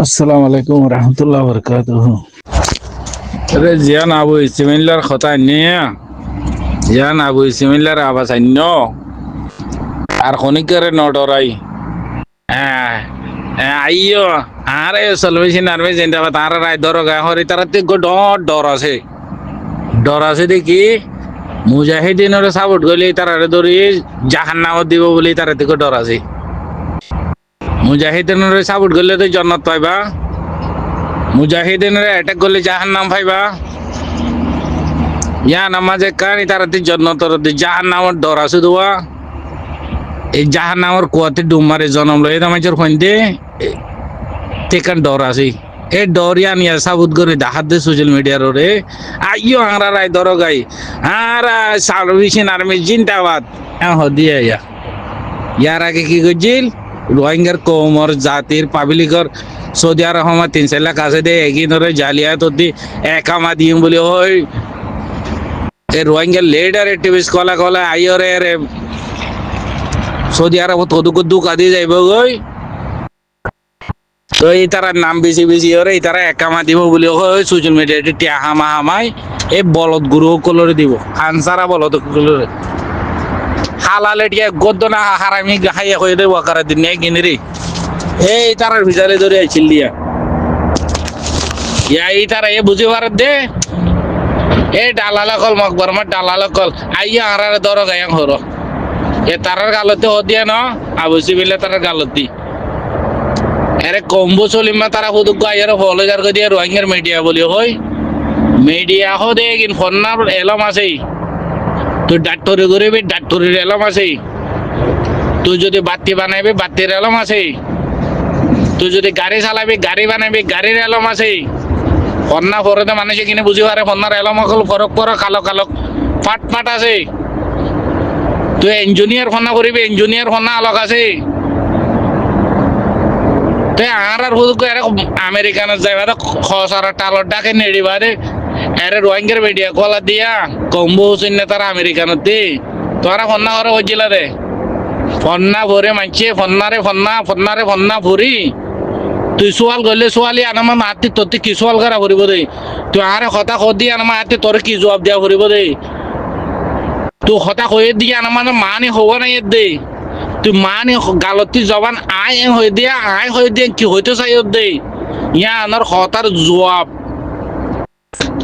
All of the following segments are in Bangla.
আসসালামু আলাইকুম রহমতুল্লাহ বরকাতুহ। আরে জিয়ান আবু ইসমিল্লার কথা নিয়ে জিয়ান আবু ইসমিল্লার আবাস আন্য আর খনিকের নডরাই হ্যাঁ আইও আরে সলভেশন আরবে জিন্দাবাদ আর রায় দরগা হরি তারা তে ডর আছে দেখি মুজাহিদিনের সাপোর্ট করলে তারা ধরি জাহান্নামত দিব বলে তারা থেকে ডর আছে। মুজাহিদিনের সাপোর্ট করলে তো জান্নাত পাইবা, মুজাহিদিনের অ্যাটাক করলে জাহান্নাম পাইবা। ইয়া নামাজে কানি তারাতে জন্নতর জাহান্নামর ডর আছে দোয়া। এই জাহান্নামর কুয়াতে ডুব মারে জনম লয়ে নামাজের ফন্দে তেকান ডর আছে। এই ডর নিয়ে সাবুত করে দেখাত দে সোশ্যাল মিডিয়ার রে আইও আংরা রায় ডর গাই আর সার্ভিসিন আর্মি জিন্দাবাদ হদিয়া ইয়ার আগে কি করছিল রোহিঙ্গার কৌমর জাতির পাবলিকর সৌদি আরব আমার 3 লাখ আছে দে এগিয়ে ধরে জালিয়াত একামা দিম বলে ওই রোহিঙ্গার লিডার অ্যাক্টিভিস্ট কলা কলা আইরে রে সৌদি আরব দুকা দিয়ে যাইব গই। তো এই তারা নাম বেশি বেশি ওরে তারা একামা দিব বলে ওই সোশ্যাল মিডিয়াতে টিয়া হামাই এই বলদ গুরু কলরে দিব আনসারা বলদ কলরে হালালে টিয়া গদ্দ না হারামি হাইয়া হয়ে দেবো কারা দিন নেই কিনে রে এই তারার ভিজালে ধরে আইছিল দিয়া এই তারা এ বুঝে পারার দে এই ডালালা কল মকবরমার ডালালা কল আইয়া আরারে দর গায়াং হর এ তারার গালতে হদিয়া ন আবশ্যি বিলে তারার গালতি এরে কম্বো চলিমা তারা হুদুক গাইয়ার ফলো যার দিয়ে রোহিঙ্গার মিডিয়া বলি হই মিডিয়া হো দে কিন ফন্নার এলম আছে তুই ডাক্তরি করিবি ডাক্তরির এলম আছে, তুই যদি বাতি বানাইবি বাতির এলম আছে, তুই যদি গাড়ি চালাবি গাড়ি বানাইবি গাড়ির এলম আছে। ফন্না ফরতে মানুষে কিনে বুঝি পারে ফন্নার এলম অকল ফরক ফরক কালো কালো ফাট ফাট আছে। তুই ইঞ্জিনিয়ার ফন্না করিবি ইঞ্জিনিয়ার ফন্না আলোক আছে। তুই আর হুদুক আমেরিকানত যাইবা খসার টালর ডাকে নেড়িবা রে এরে রোহিঙ্গার মিডিয়া কলা দিয়া কম্বো হুসেন না তারা আমেরিকানত দি তোরা ফন্না করে হয়েছিল রে ফন্না ভরে মানছে ফন্নারে ফন্না ভরি তুই সোয়াল করলে সোয়ালি আনামা মাতি তোর কি সোয়াল করা ভরিব দেই তুই আরে কথা কদি আনামা হাতে তোর কি জবাব দিয়া ভরিব দেই তুই কথা কয়ে দিয়ে আনামা মানে হওয়া নাই দে তুই মানে গালতি জবান আয় হয়ে দিয়ে কি হইতে চাই দে ইয়া আনার কথার জবাব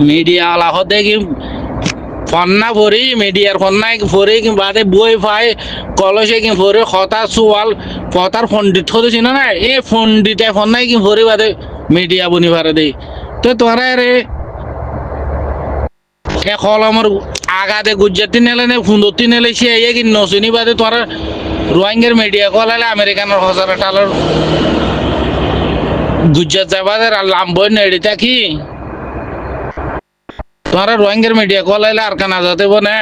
মিডিয়া আলা হতে কি ফন্না ভরি মিডিয়ার ফন্না ভরি কি বাদে বই ফাই কলসে কি ভরি কথা সোয়াল কথার পণ্ডিত হতেছি না এ পণ্ডিত ফন্নাই কি ভরি বাদে মিডিয়া বনি ভারে দেই তো তোরা রে এ কলমর আগাদে গুজরাটি নেলে নে ফুন্দতি নেলে সে এই কি নসিনি বাদে তোরা রোহিঙ্গার মিডিয়া কলালে আমেরিকানের হজার টালার গুজরাট যাবাদের লাম্বই নেড়ি থাকি তোরা রোহিঙ্গার মিডিয়া কলাইলে আর কানা যাতে বনে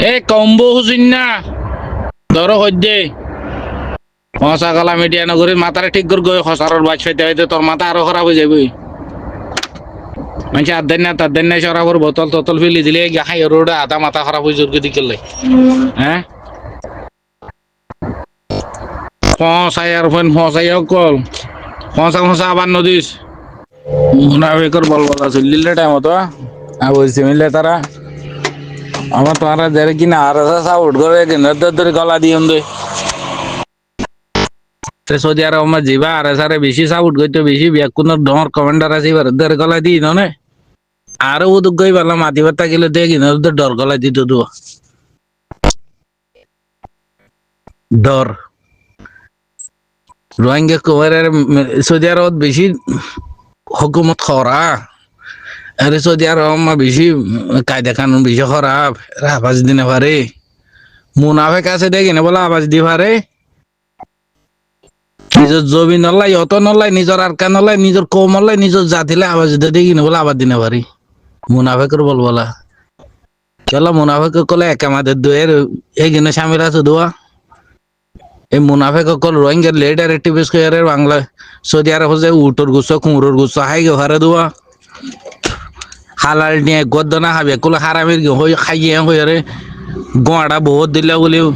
এই কম্বো হুসিন না ধরো হইদে হসা গলা মিডিয়া নগরী মাথারে ঠিক করে গই হসারর বাজ ফেতে হইতে তোর মাথা আরো খারাপ হয়ে যাবে মানে তার দেন না সরাবর বোতল তোতল ফেলি দিলে হাই রোডে আধা মাথা খারাপ হয়ে জোর দিকে হ্যাঁ ফসাই আর ফোন ফসাই কল ফসা আবার নদীস মুনাফিকর বলবলা চলিলে টাইম তো বলছি মিললে তারা আমার তোমারা যারা কিনা আর সাপোর্ট করে ধরে গলা দিয়ে সৌদি আরব আমার যাবা আর সারে বেশি সাপোর্ট করতে বেশি কোন ডর কমান্ডার আছে ধরে গলা দিই নে আরো উদুক গই পারলাম মাতিবার থাকিলে দেখি ডর গলা দিত ডর রোহিঙ্গা কুমারের সৌদি আরব বেশি হুকুমত খরা আরে সৌদি আরব বেশি কায়দা কানুন বেশি খারাপ আবাজ দিনে পারে মুনাফেক আছে দেখি না বলে আবাজ দি পারে নিজের জমি নলাই অত নলাই নিজের আরকা নলাই নিজের কৌম নলাই নিজের জাতিলে আবাজ দিয়ে দেখি না বলে আবাদ দিনে পারি মুনাফেকের বলা চলো মুনাফেক কলে একামাদের দুয়ের এইখানে সামিল আছে দোয়া এই মুনাফেক কল রোহিঙ্গার লিডার অ্যাক্টিভিস্ট করে বাংলা সৌদি আরব হচ্ছে উটোর গুচ্ছ কুমড়োর গুচ্ছ হাই গে হারে দোয়া হালাল নিয়ে গদ্দ না খাবে কোলে হারামের হয়ে খাইয়ে হয়ে রে গোয়াটা বহুত দিলে বলেও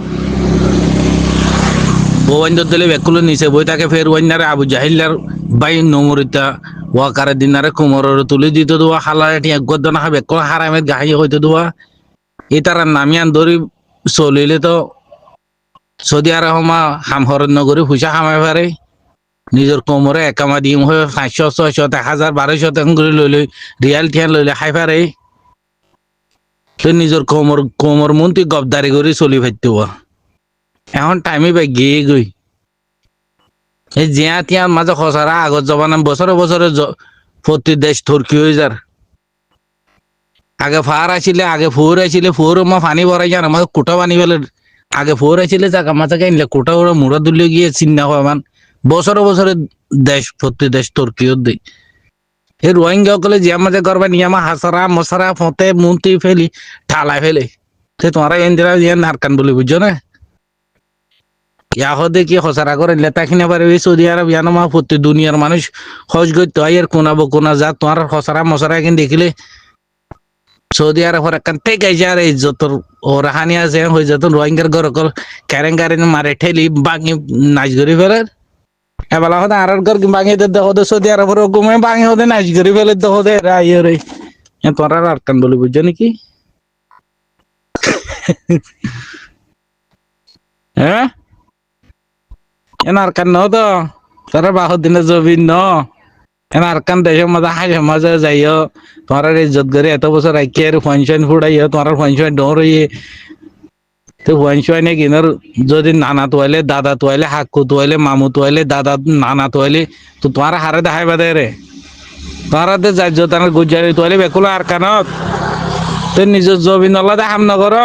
ও ওয়াইন্দর দিলে বেকুলো নিচে বই তাকে ফের ওয়াইনারে আবু জাহিল্লার বাই নমরিতা ওয়াকারে দিনারে কোমরের তুলে দিতে দেওয়া হালারে ঠিক গদ্দ না হবে কোন হারামের গাহি হইতে দেওয়া এটার নামিয়ান ধরি চলিলে তো সৌদি আরব হামহরণ নগরী পয়সা হামাই পারে নিজের কোমরে একামা দিম হয়ে 500 600 1000 1200 করে লইলে রিয়াল ঠিয়ান লইলে খাই পারে তো নিজের কোমর মন্ত্রী গবদারি করে চলি ফাইতে এখন টাইমে পাই গিয়ে গই এই জিয়া তিয়ার মাঝে খসারা আগত যাবা না বছরে বছরে প্রতি দেশ থরকি হয়ে যার আগে ফার আছিলে আগে ফুর আছিলে ফুর মা পানি ভরাই যান আমার কুটা পানি ফেলে আগে ফুর আছিলে জায়গা মাথা কাইনলে কুটা ওরা মুড়া দুলে গিয়ে চিন্তা হয় মান বছরে বছরে দেশ প্রতি দেশ তুর্কিও দেই এই রোহিঙ্গা সকলে জিয়া মাঝে করবা নিয়ামা হাসারা মশারা ফতে মুন্তি ফেলি ঠালাই ফেলে সে তোমারা ইন্দিরা জিয়া নারকান বলে বুঝছো না ইয়া হদে কি হসারা করে লেতা কিনা পারে সৌদি আরব ইয়ানো মা প্রতি দুনিয়ার মানুষ হজ গই তো আর কোনাবো কোনা যা তোমার হসারা মশারা কিন দেখিলে সৌদি আরবের একখান থেকে যায় আর ইজ্জত ও রাহানি আছে হয়ে যেত রোহিঙ্গার গরকল ক্যারেং ক্যারেং মারে ঠেলি বাঙি নাচ করি ফেলে এবেলা হতে আর ঘর বাঙি দেখো সৌদি আরবের হুকুমে বাঙি হতে নাচ করি ফেলে দেখো দে ইয়ে রে তোরা আর কান বলি বুঝছো নাকি হ্যাঁ এনার কান ন তো তোরা বাহর দিনে জবিন ন এনার কান দেশের মজা হাই মজা যাইও তোমার ইজ্জত করে এত বছর রাখি আর ফাইন ফুড়াইও তোমার ফাইন ডরিয়ে তো ফাইন কিনার যদি নানা তোয়াইলে দাদা তোয়াইলে হাক্কু তোয়াইলে মামু তোয়াইলে দাদা নানা তোয়াইলে তো তোমার হারে দেখাই বাদে রে তোমার যাই তার গুজারি তোয়াইলে বেকুলো আর কানত তো নিজের জবিন নলা দেখাম নগর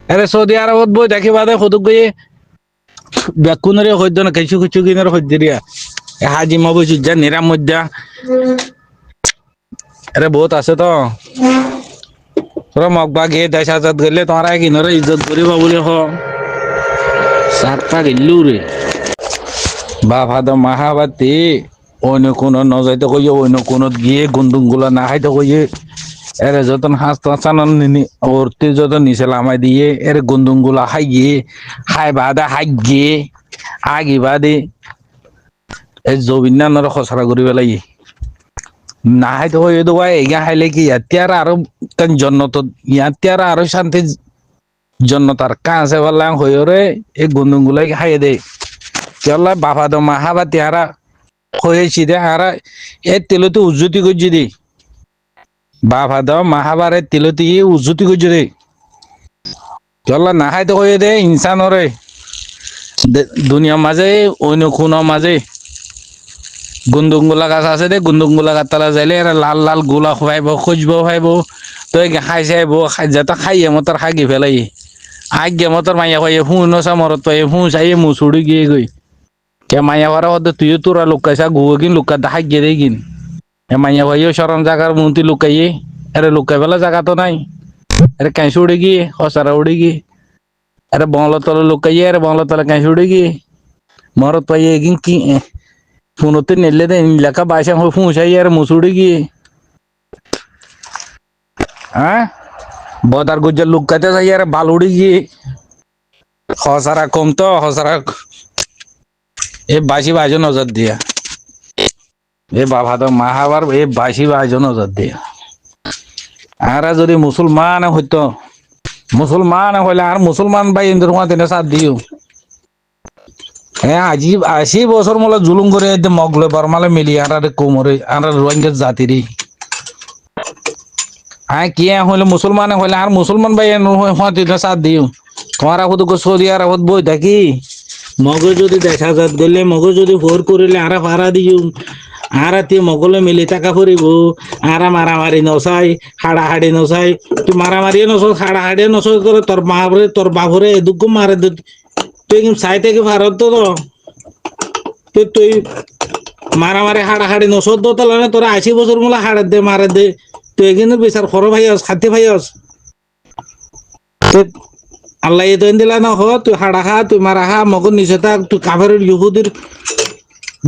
আরে সৌদি আরবত বই দেখি বাদে সদুক গিয়ে বেকুনরে হইত না কিছু কিছু কিনার হইত দিয়া হাজি মাবু যা নিরাম মধ্যা আরে বহুত আছে তো তোরা মগবা গিয়ে দেশ আজাদ গেলে তোমরা কিনারে ইজ্জত করিবা বলে হ সাতটা গেলু রে বাবা তো মাহাবাতি অন্য কোন নজাইতে কইয়ে অন্য কোন গিয়ে গুন্দুম গুলা না খাইতে কইয়ে এরে যতন হাঁস চানন নিনি ওরতে যত নিচে লামাই দিয়ে এর গুন্দুম গুলা খাই গিয়ে খাই বাদা হাই গিয়ে আগি বাদে এই জবিনা নর খসরা করি পেলাই না খাইতে কইয়ে দেওয়া এগা খাইলে কি ইয়াতে আরো তেন জন্নত ইয়াতে আরো শান্তি জন্নতার কাছে বললাম হয়ে রে এই গুন্দুম গুলাই খাইয়ে দে চল্লা বাবা তো মাহাবা তেহারা হয়েছি দে হারা এ তেলতে উজ্জুতি করছি দে বাবা তো মাহাবারে তেলতে উজ্জুতি করছি দে চল্লা না খাইতে কইয়ে দে ইনসানরে দুনিয়ার মাঝে অন্য কোনো মাঝে গুন্দুঙ্গুলা গাছ আছে দে গুন্দুঙ্গুলা গাছ তালা যাইলে এরা লাল লাল গোলা খুয়াইব খুঁজবো খাইব তো খাই চাইব যাতে খাইয়ে মতর খাগি ফেলাই আগে মতর মাইয়া খাইয়ে ফুঁ নসা মরত পাই ফুঁ চাইয়ে মুসুড়ি গিয়ে গই কে মাইয়া ভাড়া হতে তুইও তোরা লুকাইছা গুয়া কিন লুকা দেখাই গিয়ে দেই কিন এ মাইয়া ভাইও সরম জাগার মন্ত্রী লুকাইয়ে আরে লুকাই বেলা জায়গা তো নাই আরে কাঁচি উড়ে গিয়ে হসারা উড়ে গিয়ে আরে বংলা তলে লুকাইয়ে আরে বংলা তলে কাঁচি উড়ে গিয়ে মরত পাইয়ে কিন কি ফোনতে নেলে দে লেখা বাইসা হয়ে ফুঁসাই আর মুসুড়ে গিয়ে হ্যাঁ বদার গুজ্জার লুকাতে যাই আর বাল উড়ে গিয়ে হসারা কম তো হসারা এ বাসি বাজো নজর দিয়া এ বাবা তো মাহাবার এ বাসি বাজো নজর দিয়া আর যদি মুসলমান হইতো মুসলমান হইলে আর মুসলমান ভাই ইন্দুর মাতে সাথ দিও হ্যাঁ আজি 80 বছর মলে জুলুম করে মগলে বরমালে মিলি আর কোমরে আর রোহিঙ্গা জাতির হ্যাঁ কি হইলে মুসলমান হইলে আর মুসলমান ভাই সাথ দিও তোমার শুধু সৌদি আরবত বই থাকি মগজ যদি দেখা যাত গেলে মগজ যদি ভোর করিলে আর ভাড়া দিও আর মগলে মিলি টাকা ফুরিব আর মারামারি নচাই হাড়াহাড়ি নচাই তুই মারামারিয়ে নচ হাড়াহাড়িয়ে নচ করে তোর মাহরে তোর বাবরে এদুকু মারে তুই চাই থেকে ভারত তো তুই মারামারি হাড়াহাড়ি নচর দোতলা তোরা 80 বছর মূলা হাড়ে দে মারে দে তুই কিন্তু বিচার খর ভাইয়াস খাতে ভাইয়াস আল্লাহ এ দিলা না হ তুই হাড়া খা তুই মারা খা মগর নিচে থাক তুই কাফের ইহুদির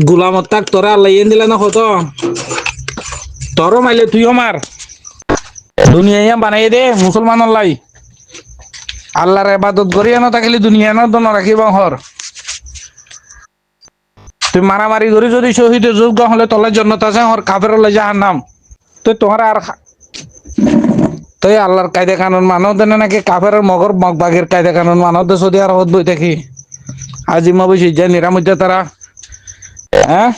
গোলামত থাক তোরা আল্লাহ এ দিলা না হতো তোরও মাইলে তুইও মার দুনিয়া বানাই দে মুসলমান আল্লাহ আল্লাহর ইবাদত করিয়া না থাকলে দুনিয়া না তো রাখিব হর তুই মারামারি করে যদি শহীদের যোগ্য হলে তোলে জন্নত আছে ওর কাফের হলে যাহার নাম তুই তোমার আর তুই আল্লাহর কায়দা কানুন মানব দেনে নাকি কাফের মগর মগবাগের কায়দা কানুন মানব দে সৌদি আরবত বই থাকি আজিমা বসে যা নিরামজ্জা তারা হ্যাঁ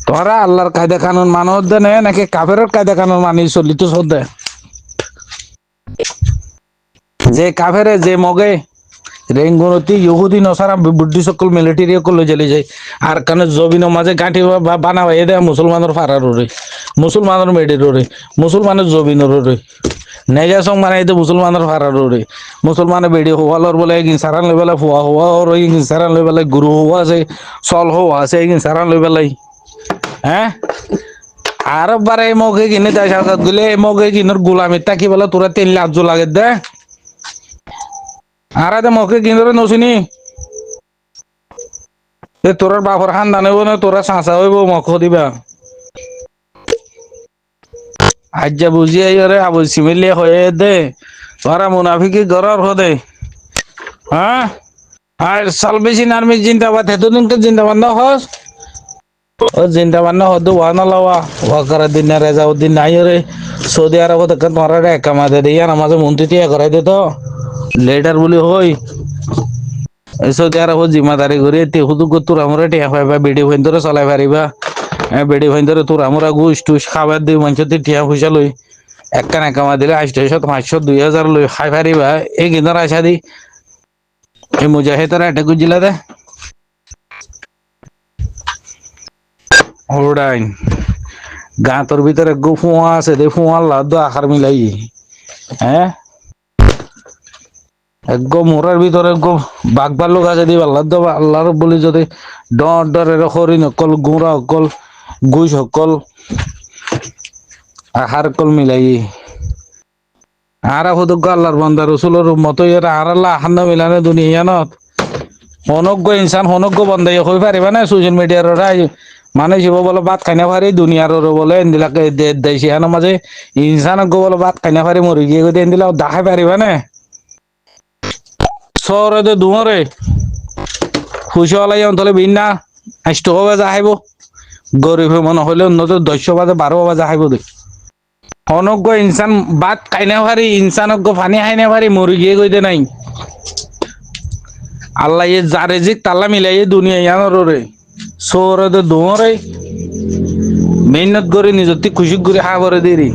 তোরা আল্লাহর কায়দা কানুন মানব দেনে নাকি কাফের কায়দা কানুন মানি চলিত সদ্দে যে কাফেরে যে মগে রেঙ্গুনতি ইহুদি নসারা বুদ্ধি সকল মিলিটারি সকল জ্বলে যায় আর কানে জবিন মাঝে গাঁঠি বানাবা এ দেয় মুসলমানের ফারার ওরে মুসলমানের মেডির ওরে মুসলমানের জবিনের ওরে নেজা সং মানে এতে মুসলমানের ফারার ওরে মুসলমানের বেড়ি হওয়ালর বলে সারান লই বেলা ফুয়া হওয়া ওর সারান লই বেলা গুরু হওয়া আছে চল হওয়া আছে সারান লই বেলাই হ্যাঁ আর বারে মগে কিনে দেয় সাজাত গেলে মগে কিনোর গোলামি তাকি বলে তোরা 3 লাখ লাগে দে আর মকে কিনরে নছিনি তোর বাপর খান দানেব না তোরা চাঁচা হইব মক দিবা আজ্জা বুঝি আইরে আবু সিমিলে হয়ে দে তোরা মুনাফিকি গরর হদে হ্যাঁ আর সালভেশন আর্মি জিন্দাবাদ হেতুদিনকে জিন্দাবাদ না হস ও জিন্দাবাদ না হদু ওয়ানা লাওয়া ওয়াকার দিন রেজাউদ্দিন নাই রে সৌদি আরব থেকে তোরা একামা দে দিয়া নামাজে মন্ত্রী টিয়া করাই দে তো লেটার বলি হই সৌদি আরব জিম্মাদারি করে হুদু তোর আমরা টিয়া পাইবা বেডি ভাইন ধরে চলাই পারিবা বেডি ভাইন ধরে তোর আমরা ঘুষ টুস খাবার দিই মানুষ টিয়া পয়সা লই একখান একামা দিলে 800 500 2000 লই খাই পারিবা এই কিন্তু আশা দি এই মুজাহিদরা এটা গুজিলা দে ওড়াইন গাঁতর ভিতরে গো ফুয়া আছে দে ফুয়া লাদ আখার মিলাই হ্যাঁ একগো মোরার ভিতরে গো বাঘবার লোক আছে দিবা আল্লাহ দেবা আল্লাহর বলি যদি ডর ডরের হরিণ অকল গুঁড়া অকল গুইস অকল আহার কল মিলাই আর হুদুক আল্লাহর বান্দা রসুলের মতো এরা আর আল্লাহ আহার না মিলানে দুনিয়ানত অনজ্ঞ ইনসান অনজ্ঞ বন্ধাই হয়ে পারিবা না সোশ্যাল মিডিয়ার মানে শিব বলে ভাত খাইনা পারি দুনিয়ার বলে এন্দিলাকে দেশি হানো মাঝে ইনসান বলে ভাত খাইনা পারি মরি গিয়ে এন্দিলা দেখাই পারিবা না সরে দুমরে খুশিওয়ালাই অন্তলে ভিন্না আষ্ট বাজে আহিব গরিব মনে হলে অন্যত 10 বাজে 12 বাজে আহিব দে অনজ্ঞ ইনসান ভাত খাইনা পারি ইনসানজ্ঞ পানি খাইনা পারি মরি গিয়ে কইতে নাই আল্লাহ এ যারে জিক তাল্লা মিলাই দুনিয়া ইয়ানোর রে সরে দুমরে মেহনত করে নিজতি খুশি করে হা করে দিরি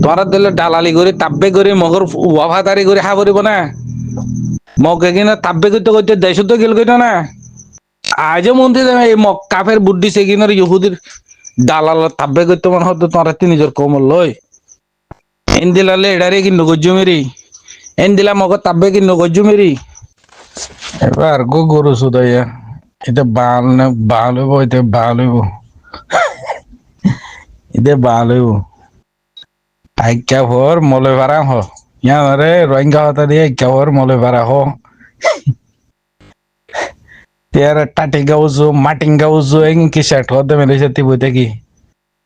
তোরা দিলে দালালি করে তাব্বে করে মগর ওয়াফাদারি করে হা করিব না মগে কিনা তাব্বে করতে করতে দেশ তো গেল কেন না আজও মন্ত্রী এই মগ কাফের বুদ্ধি সে কিনার ইহুদির দালাল তাব্বে করতে মনে হতো তোরা নিজের কমল লয় এন দিলালে এডারে কিন্তু গজ্জু মেরি এন দিলা মগ তাব্বে কিন্তু গজ্জু মেরি এবার গো গরু সুদাইয়া এটা বাল না বাল হইব এটা বাল হইব এটা বাল হইব আইকা ভর মলে ভাড়া হ ইয়ারে রোহিঙ্গা হতা দিয়ে আইকা ভর মলে ভাড়া হ তের টাটি গাউজো মাটিং গাউজো এঙ্কি সেট হতে মেলেছে বইতে কি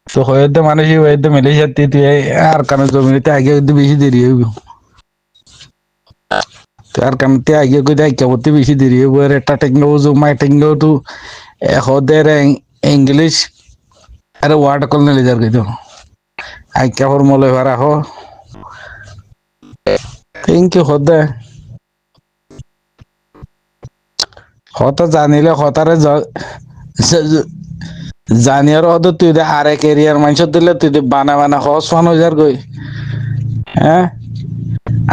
তো হয়তো মানুষ হয়তো মেলেছে তুই আর কানে জমিতে আগে বেশি দেরি হইব আর কানতে আগে কই আইকা ভরতে বেশি দেরি হইব এর টাটিং গাউজো মাটিং গাউজো হদের ইংলিশ আরে ওয়ার্ড কল নিলে যার কইতো আইকা ভর মলে ভাড়া হ ইনকে হদে হতা জানিলে হতারে জানিয়ার হদ তুই দে আরেক এরিয়ার মানুষ দিলে তুই বানা বানা হস ফান হাজার গই হ্যাঁ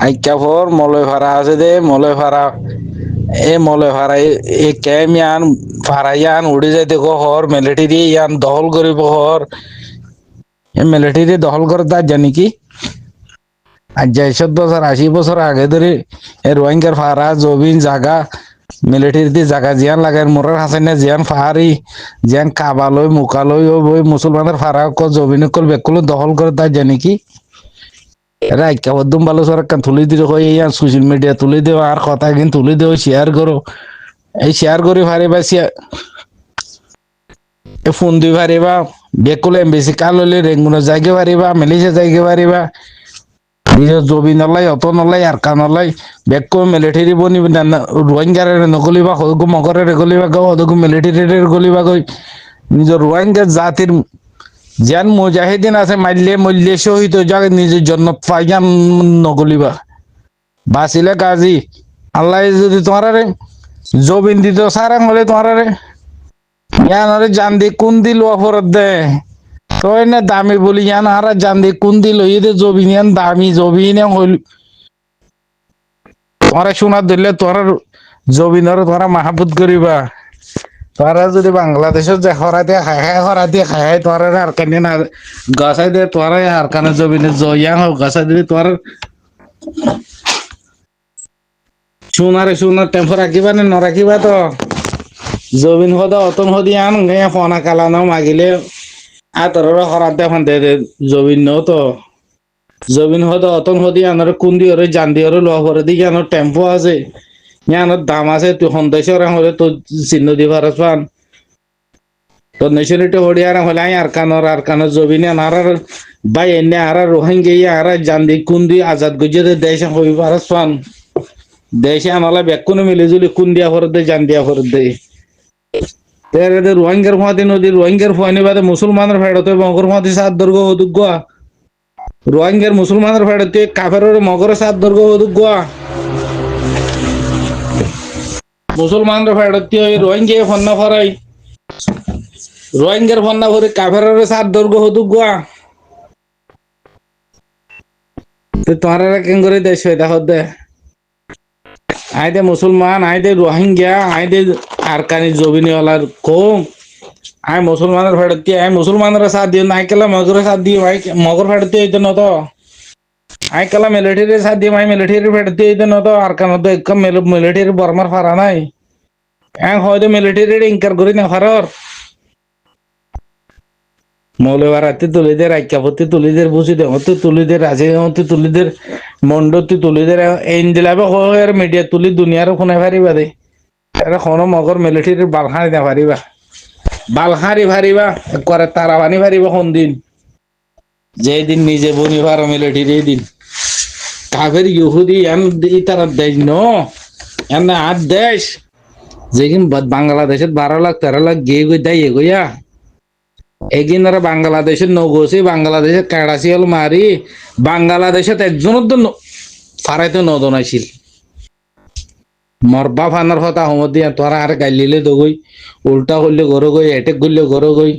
আইকা ভর মলয় ভাড়া আছে দে মলয় ভাড়া এ মলয় ভাড়া এ ক্যাম ইয়ান ভাড়া ইয়ান উড়ে যায় দেখো হর মিলিটারি ইয়ান দখল করিব হর এ মিলিটারি দখল করে তা জানি কি আর 70 বছর 80 বছর আগে ধরে রোহিঙ্গার ফারা জবিন জাগা মিলিটারিতে জাগা জিয়ান লাগায় মোরার হাসাইনা জিয়ান ফাহারি জিয়ান কাবালই মুকালই ওই মুসলমানের ফারা জবিন কল বেকুল দখল করে তা জানি কি এরা একটা বদম ভালো সরকার তুলে দিলে হয় এই সোশ্যাল মিডিয়া তুলে দেও আর কথা কিন্তু তুলে দেও শেয়ার করো এই শেয়ার করে পারিবা ফোন দিয়ে পারিবা বেকুল এমবিসি কাল হলে রেঙ্গুনো যাইতে পারিবা মেলিসে যাইতে পারিবা নিজের জবি নলাই অত নলাই আর কানলাই বেক মিলিটারি বনি রোহিঙ্গারে নগলিবা হদগু মগরে গলিবা গাও হদগু মিলিটারি গলিবা গই নিজের রোহিঙ্গা জাতির যেন মুজাহিদিন আছে মারলে মরলে শহীদ হয়ে যাক নিজের জন্য পাইগান নগলিবা বাঁচিলে কাজী আল্লাহ যদি তোমার জবিন দিত সারা হলে তোমার ইয়ানরে জান দি কোন দিল অপরাধ দে তই না দামি বলি ইয়ান হারা জান দি কোন দিল ইয়ে জবিন ইয়ান দামি জবিন হইল তোমার শোনা দিলে তোমার জবিনর তোমার মাহবুত করিবা তোরা যদি বাংলাদেশের যে হরাতে হরা দিয়ে খায় তোরা আর কানে না গাছাই দিয়ে তোরা আর কানে জবিনে জয়াং হোক গাছাই দিলে তোর সোনার টেম্পো রাখিবা নে নরাখিবা তো জবিন হদা অতন হদি আন গে ফনা কালা নাও মাগিলে আতর হরাত দেখান দে জবিন ন তো জবিন হদা অতন হদি আনার কুন্দি ওরে জান্দি ওরে লো করে দি আনার টেম্পো আছে ইয়ানোর দাম আছে তুই সন্দেশের হলে তো চিহ্ন দিবার পান তো নেশনিটি হডিয়ার হলে আর কানোর জবিনে আর বাই এনে আর রোহিঙ্গা আর জান্দি কুন্দি আজাদ গুজরে দেশে হইবার পান দেশে আনালা বেকুনে মিলিজুলি কুন্দিয়া ফরত দে জান্দিয়া ফরত দে তেরে রোহিঙ্গার ফাঁদি নদী রোহিঙ্গার ফানি বাদে মুসলমানের ফেরত মগর ফাঁদি সাত দুর্গ হদুক গোয়া রোহিঙ্গার মুসলমানের ফেরত কাফের মগর সাত দুর্গ হদুক গোয়া মুসলমানরা ফেরত রোহিঙ্গা ফন্না ফরাই রোহিঙ্গার ফন্না ফরে কাফের সাত দুর্গ হদুক গোয়া তোমারা কেন করে দেশ হয়ে দে আইদে মুসলমান আইদে রোহিঙ্গা আইদে আরকানি জবিনিওয়ালার কম আই মুসলমানের ফেরত আই মুসলমানরা সাথ দিও না কেলা মগর সাথ দিও আই মগর ফেরত হইতে ন তো আই কেলা মিলিটারি সাথ দিও আই মিলিটারি ফেরত হইতে ন তো আরকান তো একদম মিলিটারি বর্মার ফারা নাই হয়তো মিলিটারি ইনকার করি না ফারর মৌলবারাতে তুলিদের আইক্যাপত্তি তুলিদের বুঝি দেহতে তুলিদের রাজে তুলিদের মন্ডতি তুলিদের এন দিলাবে হয় মিডিয়া তুলি দুনিয়ার শুনে ফারিবা দে এটা কোনো মগর মিলিটারির বালহারি না ফারিবা বালহারি ফারিবা করে তারা বানি ফারিবা কোন দিন যেদিন নিজে বনি ফারো মিলিটারি দিন কাফের ইহুদি এন তারা দেশ ন এন আট দেশ যেদিন বাংলাদেশের 12 লাখ 13 লাখ গিয়ে গই দেয় এগোয়া এগিন বাংলাদেশের নগোসি বাংলাদেশের কাড়াশিয়াল মারি বাংলাদেশত একজনের তো ফারাইতে নদন আছিল মরবা ফানার কথা হমত দিয়া তোরা আর গাইলিলে দগই উল্টা করলে গরো গই এটেক করলে গরো গই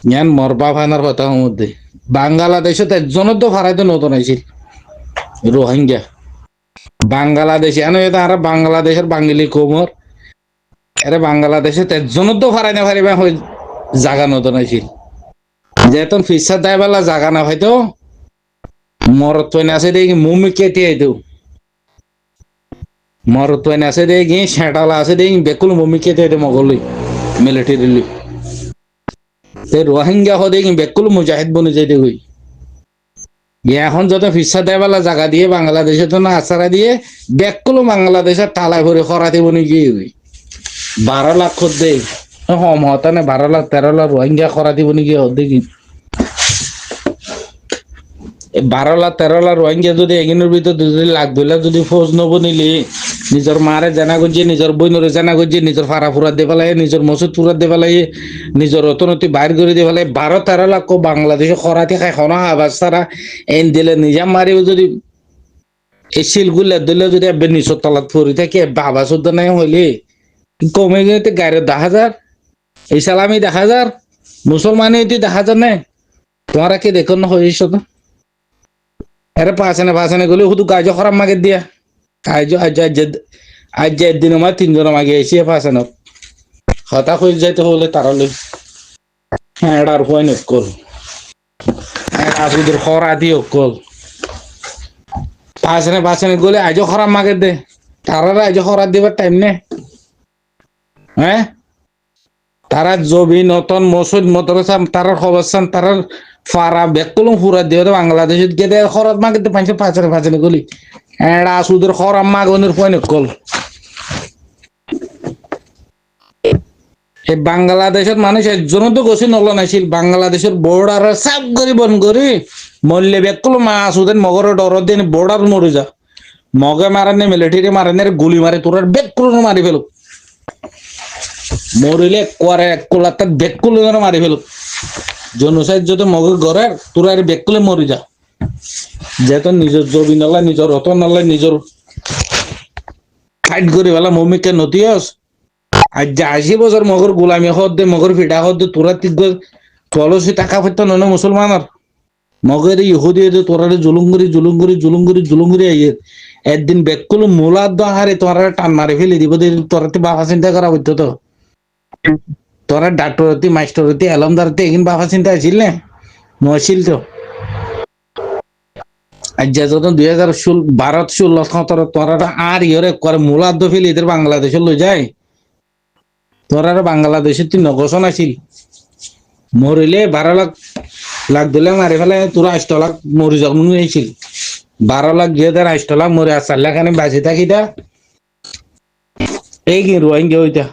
ইয়ান মরবা ফানার কথা হমত দে বাংলাদেশত একজনের তো ফারাইতে নদন আছিল রোহিঙ্গা বাংলাদেশ এনে আর বাংলাদেশের বাঙালি কোমর এরে বাংলাদেশে একজনের তো ফারাই না ফারিবা জাগা নতুন আছিল যেতন ফিসা দেয় বেলা জাগা না হয়তো মরত পয়নে আছে দেখি মুমি কেটে আইতো মরত পয়নে আছে দেখি সেটালা আছে দেখি বেকুল মুমি কেটে আইতো মগলই মিলিটারি লই রোহিঙ্গা হো দেখি বেকুল মুজাহিদ বনে যাইতে গই এখন যত ফিসা দেয় বেলা জাগা দিয়ে বাংলাদেশে তো না আচারা দিয়ে বেকুল বাংলাদেশের টালায় ভরে খরাতে বনে গিয়ে গই 12 লাখ দেয় হম হতানে 12 লাখ 13 লাখ রোহিঙ্গা করা দিব নাকি দেখি 12 লাখ 13 লাখ রোহিঙ্গা যদি এগিনের ভিতর 2 লাখ 2 লাখ যদি ফৌজ নব নিলি নিজের মারে জানা করছে নিজের বইনরে জানা করছে নিজের ফারা ফুরা দিয়ে পেলাই নিজের মসুদ ফুরা দিয়ে পেলাই নিজের অর্থনীতি বাইর করে দিয়ে পেলাই 12-13 লাখ বাংলাদেশে খরাতে খাই খাওয়া আবাস তারা এন দিলে নিজা মারিও যদি এই শিলগুলা দিলে যদি এবার নিচর তলাত ফুরি থাকে আবাস উদ্যান নাই হইলে কমে গেতে গাড়ি 10,000 এই সালামি 10,000 মুসলমানে 10,000 নেই তোমারা কি দেখো না হয়েছ তো এরা পাশানে গেলে শুধু কাজ খারাপ মাগে দিয়া কাজ আজ একদিন আমার 3 জন মাগে এসে পাশানো হতা হয়ে যাইতে হলে তারা লই হ্যাঁ এটার হয় নকল আসুদের খরা দিয়ে কল পাশানে গেলে আজও খারাপ মাগে দে তারা আজও খরা দিবার টাইম নেই হ্যাঁ তারা জবি নতন মসুদ মদরসা তারার খবরসান তারার ফারা বেকুলম ফুরা দিয়ে বাংলাদেশে গেলে খরচ মাগে পাঁচনে গলি এরা সুদের খরাম মাগনের পয়নে কল এই বাংলাদেশের মানুষ একজনও তো গছি নল নাছিল বাংলাদেশের বর্ডার সাফ করি বন করি মল্লে বেকুল মাছ ওদের মগর ডর দিন বর্ডার মরে যা মগে মারানে মিলিটারি মারানে গুলি মারে তোর বেকুল মারি ফেলো মরিলে করে কোলাতে বেকুল মারি ফেলো জনসাইড যদি মগে ঘরে তোর আর বেকুলে মরি যা যেহেতু নিজের জমি নলা নিজের রতন নলা নিজের ফাইট করি বেলা মমিকে নতিয়স আজ যে 80 বছর মগর গোলামি হদ দে মগর ফিটা হদ দে তোরা তিগ তলসি টাকা ফেরত নয় মুসলমানের মগের ইহুদি তোরারে জুলুম করি আইয়ে একদিন বেকুল মোলাদ হারে তোরা টান মারি ফেলে দিব তোরাতে বাবা চিন্তা করা হইতো তো তোরা ডাক্তরতি মাস্টরতি এলমদারতি এগিন বাবা চিন্তা আছিল না নছিল তো আজ যত 2012-16 তোরা আর ইহরে করে মোলাদ ফেলে এদের বাংলাদেশে লই যায় তোরা বাংলাদেশে 3 ঘোষণ আছিল মরিলে 12 লাখ দিলে মারি ফেলে তোরা 8 লাখ মরি জন্ম হয়েছিল 12 লাখ দিয়ে 8 লাখ মরে 4 লাখ আমি বাঁচি থাকি তা এই কি রোহিঙ্গা হইতা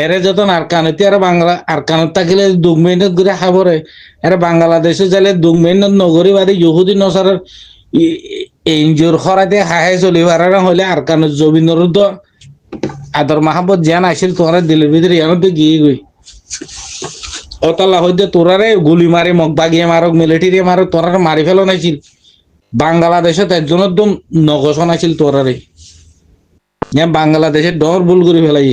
এরে যতন আর কানতি আর বাংলা আর কানত থাকিলে 2 মিনিট ঘুরে খাবরে এর বাংলাদেশে যাইলে 2 মিনিট নগরী বাড়ি ইহুদি নসারের এনজিওর খরাতে হাই চলিবার হলে আর কানত জমিনের তো আদর মাহবত জ্ঞান আসিল তোরা দিলের ভিতরে এমনতে গিয়ে গই অতাল্লা হইতে তোরারে গুলি মারে মগ বাগিয়ে মারক মিলিটারি মারক তোরারে মারি ফেলো নাইছিল বাংলাদেশে তার জন্য একদম নগসন আছিল তোরারে বাংলাদেশে ডর ভুল করে ফেলাই